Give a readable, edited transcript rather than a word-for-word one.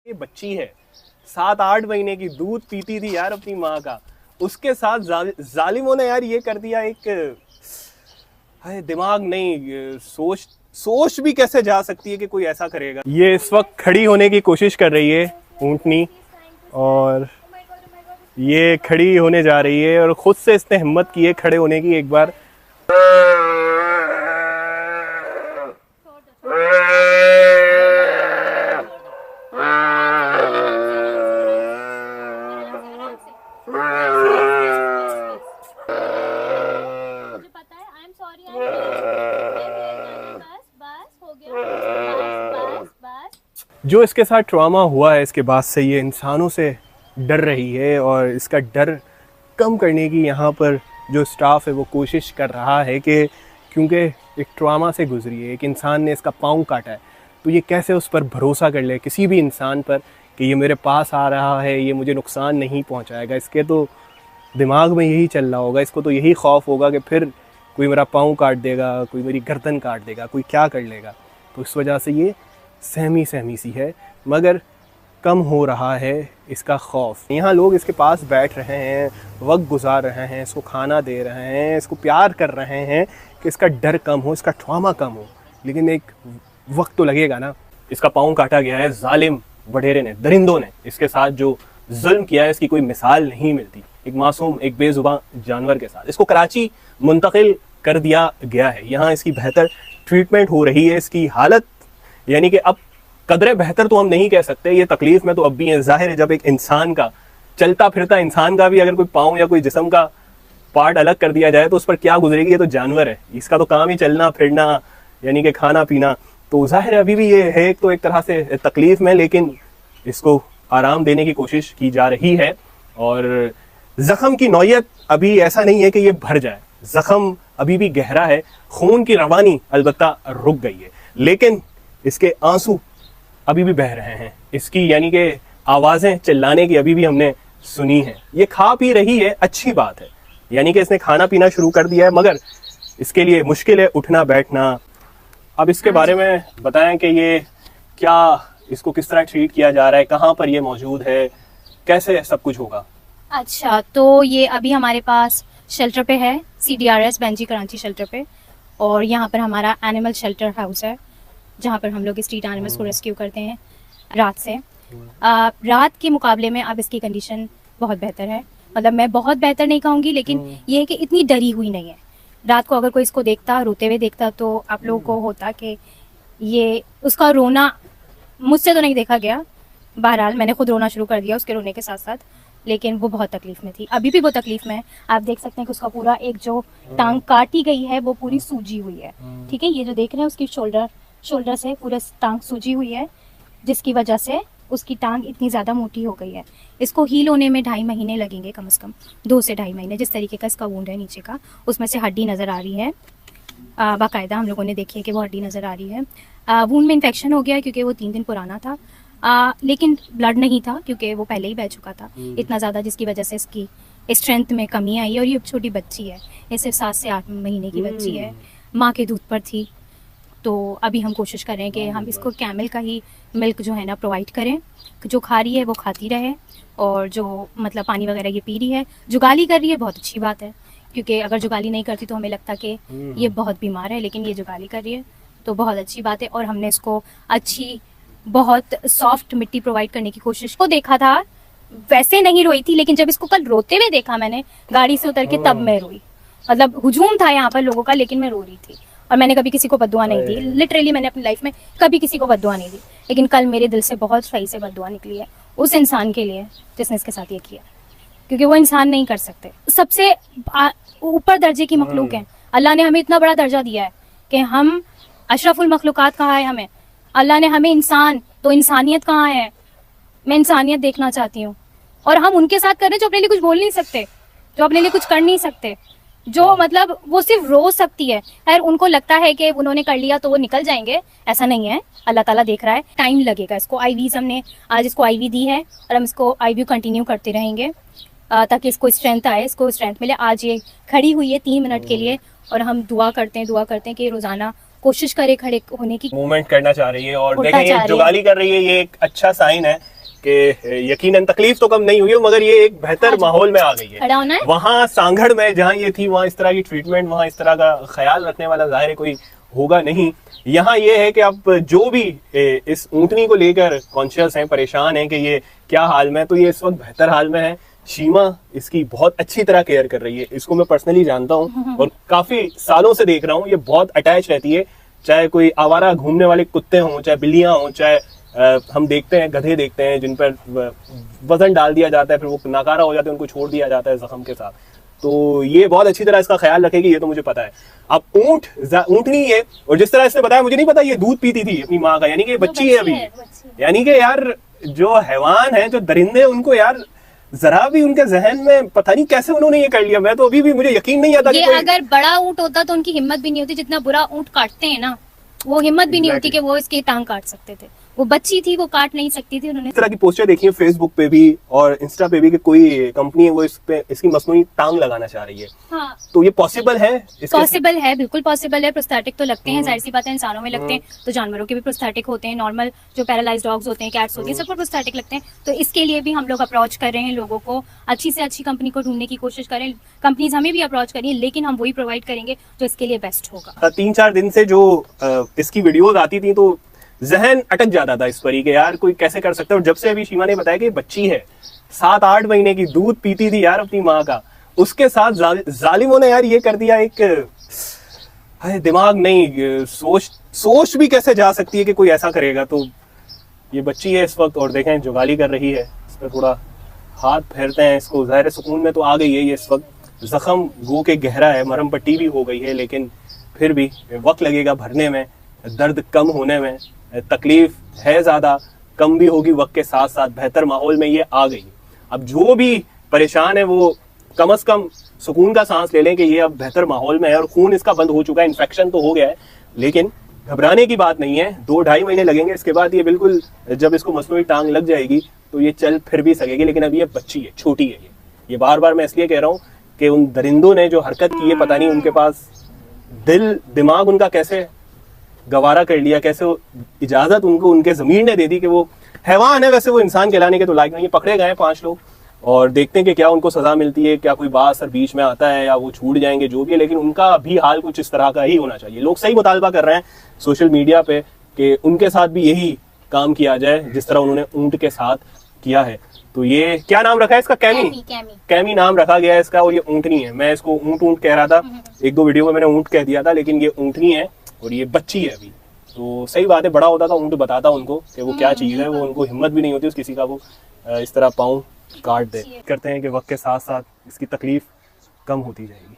ये बच्ची है 7-8 महीने की, दूध पीती थी यार अपनी माँ का, उसके साथ जालिमों ने यार ये कर दिया। एक है दिमाग नहीं, सोच भी कैसे जा सकती है कि कोई ऐसा करेगा। ये इस वक्त खड़ी होने की कोशिश कर रही है ऊँटनी, और ये खड़ी होने जा रही है और खुद से इसने हिम्मत की है खड़े होने की। एक बार जो इसके साथ ट्रॉमा हुआ है, इसके बाद से ये इंसानों से डर रही है, और इसका डर कम करने की यहाँ पर जो स्टाफ है वो कोशिश कर रहा है कि क्योंकि एक ट्रॉमा से गुजरी है, एक इंसान ने इसका पाँव काटा है, तो ये कैसे उस पर भरोसा कर ले किसी भी इंसान पर कि ये मेरे पास आ रहा है, ये मुझे नुकसान नहीं पहुँचाएगा। इसके तो दिमाग में यही चल रहा होगा, इसको तो यही खौफ होगा कि फिर कोई मेरा पाँव काट देगा, कोई मेरी गर्दन काट देगा, कोई क्या कर लेगा। तो इस वजह से ये सहमी सी है, मगर कम हो रहा है इसका खौफ। यहाँ लोग इसके पास बैठ रहे हैं, वक्त गुजार रहे हैं, इसको खाना दे रहे हैं, इसको प्यार कर रहे हैं कि इसका डर कम हो, इसका ट्रॉमा कम हो, लेकिन एक वक्त तो लगेगा ना। इसका पाँव काटा गया है जालिम वडेरे ने, दरिंदों ने इसके साथ जो जुल्म किया है, इसकी कोई मिसाल नहीं मिलती। एक मासूम, एक बेजुबान जानवर के साथ इसको कराची मुंतकिल कर दिया गया है। यहाँ इसकी बेहतर ट्रीटमेंट हो रही है। इसकी हालत यानी कि अब कदरे बेहतर तो हम नहीं कह सकते, ये तकलीफ में तो अब भी है। जाहिर है जब एक इंसान का, चलता फिरता इंसान का भी अगर कोई पाँव या कोई जिस्म का पार्ट अलग कर दिया जाए तो उस पर क्या गुजरेगी। ये तो जानवर है, इसका तो काम ही चलना फिरना यानी कि खाना पीना। तो जाहिर है अभी भी ये है तो एक तरह से तकलीफ में, लेकिन इसको आराम देने की कोशिश की जा रही है। और जख्म की नौयत अभी ऐसा नहीं है कि ये भर जाए, जख्म अभी भी गहरा है, खून की रवानी अलबत्ता रुक गई है, लेकिन इसके आंसू अभी भी बह रहे हैं। इसकी यानी कि आवाज़ें चिल्लाने की अभी भी हमने सुनी है। ये खा पी रही है, अच्छी बात है, यानी कि इसने खाना पीना शुरू कर दिया है, मगर इसके लिए मुश्किल है उठना बैठना। अब इसके बारे में बताएं कि ये क्या, इसको किस तरह ट्रीट किया जा रहा है, कहाँ पर ये मौजूद है, कैसे सब कुछ होगा। अच्छा, तो ये अभी हमारे पास शेल्टर पे है, CDRS बेंजी कराची शेल्टर पे, और यहाँ पर हमारा एनिमल शेल्टर हाउस है जहाँ पर हम लोग स्ट्रीट एनिमल्स को रेस्क्यू करते हैं रात से। रात के मुकाबले में अब इसकी कंडीशन बहुत बेहतर है, मतलब मैं बहुत बेहतर नहीं कहूँगी, लेकिन ये है कि इतनी डरी हुई नहीं है। रात को अगर कोई इसको देखता, रोते हुए देखता, तो आप लोगों को होता कि ये उसका रोना मुझसे तो नहीं देखा गया, बहरहाल मैंने खुद रोना शुरू कर दिया उसके रोने के साथ साथ, लेकिन वो बहुत तकलीफ में थी, अभी भी वो तकलीफ में है। आप देख सकते हैं कि उसका पूरा एक जो टांग काटी गई है वो पूरी सूजी हुई है, ठीक है। ये जो देख रहे हैं उसकी शोल्डर से पूरा टांग सूजी हुई है, जिसकी वजह से उसकी टांग इतनी ज़्यादा मोटी हो गई है। इसको हील होने में 2.5 महीने लगेंगे, कम से कम 2 से 2.5 महीने। जिस तरीके का इसका वुंड है नीचे का, उसमें से हड्डी नज़र आ रही है, बाकायदा हम लोगों ने देखी है कि वो हड्डी नज़र आ रही है। वुंड में इन्फेक्शन हो गया क्योंकि वो 3 दिन पुराना था, लेकिन ब्लड नहीं था क्योंकि वो पहले ही बह चुका था इतना ज़्यादा, जिसकी वजह से इसकी स्ट्रेंथ में कमी आई। और ये छोटी बच्ची है, ये सिर्फ 7 से 8 महीने की बच्ची है, माँ के दूध पर थी। तो अभी हम कोशिश कर रहे हैं कि हम इसको कैमल का ही मिल्क जो है ना प्रोवाइड करें, जो खा रही है वो खाती रहे, और जो मतलब पानी वगैरह ये पी रही है, जुगाली कर रही है, बहुत अच्छी बात है, क्योंकि अगर जुगाली नहीं करती तो हमें लगता कि ये बहुत बीमार है, लेकिन ये जुगाली कर रही है तो बहुत अच्छी बात है। और हमने इसको अच्छी बहुत सॉफ्ट मिट्टी प्रोवाइड करने की कोशिश को देखा था, वैसे नहीं रोई थी, लेकिन जब इसको कल रोते हुए देखा मैंने गाड़ी से उतर के, तब मैं रोई। मतलब हुजूम था यहाँ पर लोगों का, लेकिन मैं रो रही थी। और मैंने कभी किसी को बद्दुआ नहीं दी, लिटरली मैंने अपनी लाइफ में कभी किसी को बद्दुआ नहीं दी, लेकिन कल मेरे दिल से बहुत सही से बद्दुआ निकली है उस इंसान के लिए जिसने इसके साथ ये किया, क्योंकि वो इंसान नहीं कर सकते। सबसे ऊपर दर्जे की मखलूक है, अल्लाह ने हमें इतना बड़ा दर्जा दिया है कि हम अशरफुल मखलूकात कहा है हमें, अल्लाह ने हमें इंसान, तो इंसानियत कहाँ है। मैं इंसानियत देखना चाहती हूँ, और हम उनके साथ कर रहे हैं जो अपने लिए कुछ बोल नहीं सकते, जो अपने लिए कुछ कर नहीं सकते, जो मतलब वो सिर्फ रो सकती है। खैर उनको लगता है कि उन्होंने कर लिया तो वो निकल जाएंगे, ऐसा नहीं है, अल्लाह ताला देख रहा है, टाइम लगेगा इसको। आईवीज हमने आज इसको आईवी दी है और हम इसको आईवी कंटिन्यू करते रहेंगे ताकि इसको स्ट्रेंथ आए, इसको स्ट्रेंथ मिले। आज ये खड़ी हुई है 3 मिनट के लिए, और हम दुआ करते हैं कि रोजाना कोशिश करे खड़े होने की, मूवमेंट करना चाह रही है। और देखें ये जुगाली कर रही है, ये एक अच्छा साइन है कि यकीनन तकलीफ तो कम नहीं हुई मगर ये एक बेहतर माहौल में आ गई है। खड़ा होना है। वहाँ सांगड़ में जहाँ ये थी वहाँ इस तरह की ट्रीटमेंट, वहाँ इस तरह का ख्याल रखने वाला जाहिर है कोई होगा नहीं। यहाँ ये है कि आप जो भी इस ऊँटनी को लेकर कॉन्शियस हैं, परेशान हैं कि ये क्या हाल में, तो ये इस वक्त बेहतर हाल में है। शीमा इसकी बहुत अच्छी तरह केयर कर रही है, इसको मैं पर्सनली जानता हूँ और काफी सालों से देख रहा हूँ। ये बहुत अटैच रहती है, चाहे कोई आवारा घूमने वाले कुत्ते हों, चाहे बिल्लियां हों, चाहे हम देखते हैं गधे देखते हैं जिन पर वजन डाल दिया जाता है, फिर वो नाकारा हो जाते हैं, उनको छोड़ दिया जाता है जख्म के साथ। तो ये बहुत अच्छी तरह इसका ख्याल रखेगी, ये तो मुझे पता है। अब ऊँटनी है और जिस तरह इसने बताया, मुझे नहीं पता ये दूध पीती थी अपनी माँ का, यानी कि बच्ची है अभी। यानी कि यार जो हैवान है, जो दरिंदे, उनको यार जरा भी उनके जहन में पता नहीं कैसे उन्होंने ये कर लिया। मैं तो अभी भी मुझे यकीन नहीं आता ये अगर बड़ा ऊँट होता तो उनकी हिम्मत भी नहीं होती, जितना बुरा ऊँट काटते हैं ना, वो हिम्मत भी नहीं होती कि वो इसकी टांग काट सकते थे। वो बच्ची थी, वो काट नहीं सकती थी। उन्होंने इस तरह की पोस्टर देखी है फेसबुक पे भी और इंस्टा पे भी कि कोई कंपनी है वो इस पे इसकी मसनूई टांग लगाना चाह रही है। हाँ, तो ये पॉसिबल है? पॉसिबल है, बिल्कुल पॉसिबल है। प्रोस्थेटिक तो लगते हैं, जाहिर सी बात है, इंसानों में लगते हैं तो जानवरों के भी प्रोस्थेटिक होते हैं। नॉर्मल जो पैरालाइज्ड डॉग्स होते हैं, कैट्स होती हैं, सबको प्रोस्थेटिक लगते हैं। तो इसके लिए भी हम लोग अप्रोच कर रहे हैं लोगों को, अच्छी से अच्छी कंपनी को ढूंढने की कोशिश करें। कंपनीज हमें भी अप्रोच करें, लेकिन हम वही प्रोवाइड करेंगे जो इसके लिए बेस्ट होगा। 3-4 दिन से जो इसकी वीडियोस आती थी तो जहन अटक जाता था इस पर ही कि यार कोई कैसे कर सकता है। और जब से अभी शीमा ने बताया कि बच्ची है 7-8 महीने की, दूध पीती थी यार अपनी माँ का, उसके साथ जालिमों ने यार ये कर दिया। एक दिमाग नहीं, सोच भी कैसे जा सकती है कि कोई ऐसा करेगा। तो ये बच्ची है इस वक्त और देखें जुगाली कर रही है, इस पर थोड़ा हाथ फेरते हैं इसको। ज़ाहिर सुकून में तो आ गई है ये इस वक्त। जख्म गो के गहरा है, मरहम पट्टी भी हो गई है, लेकिन फिर भी वक्त लगेगा भरने में, दर्द कम होने में। तकलीफ है ज़्यादा, कम भी होगी वक्त के साथ साथ। बेहतर माहौल में ये आ गई। अब जो भी परेशान है वो कम से कम सुकून का सांस ले लें कि ये अब बेहतर माहौल में है और खून इसका बंद हो चुका है। इन्फेक्शन तो हो गया है, लेकिन घबराने की बात नहीं है। 2-2.5 महीने लगेंगे, इसके बाद ये बिल्कुल, जब इसको मसनूई टांग लग जाएगी तो ये चल फिर भी सकेगी। लेकिन अभी ये बच्ची है, छोटी है। ये बार बार मैं इसलिए कह रहा हूँ कि उन दरिंदों ने जो हरकत की है, पता नहीं उनके पास दिल दिमाग उनका कैसे गवारा कर लिया, कैसे इजाजत उनको उनके ज़मीर ने दे दी कि वो हैवान है। वैसे वो इंसान कहलाने के तो लायक नहीं है। पकड़े गए 5 लोग और देखते हैं कि क्या उनको सजा मिलती है, क्या कोई बात सर बीच में आता है या वो छूट जाएंगे, जो भी है। लेकिन उनका भी हाल कुछ इस तरह का ही होना चाहिए। लोग सही मुतालबा कर रहे हैं सोशल मीडिया पे कि उनके साथ भी यही काम किया जाए जिस तरह उन्होंने ऊँट के साथ किया है। तो ये क्या नाम रखा है इसका? कैमी नाम रखा गया है इसका। और ये ऊँटनी है। मैं इसको ऊँट कह रहा था, 1-2 वीडियो में मैंने ऊँट कह दिया था, लेकिन ये ऊँटनी है और ये बच्ची है अभी। तो सही बात है, बड़ा होता था ऊँट बताता उनको कि वो क्या चीज़ है। वो उनको हिम्मत भी नहीं होती उस किसी का वो इस तरह पाँव काट दे। करते हैं कि वक्त के साथ साथ इसकी तकलीफ कम होती जाएगी।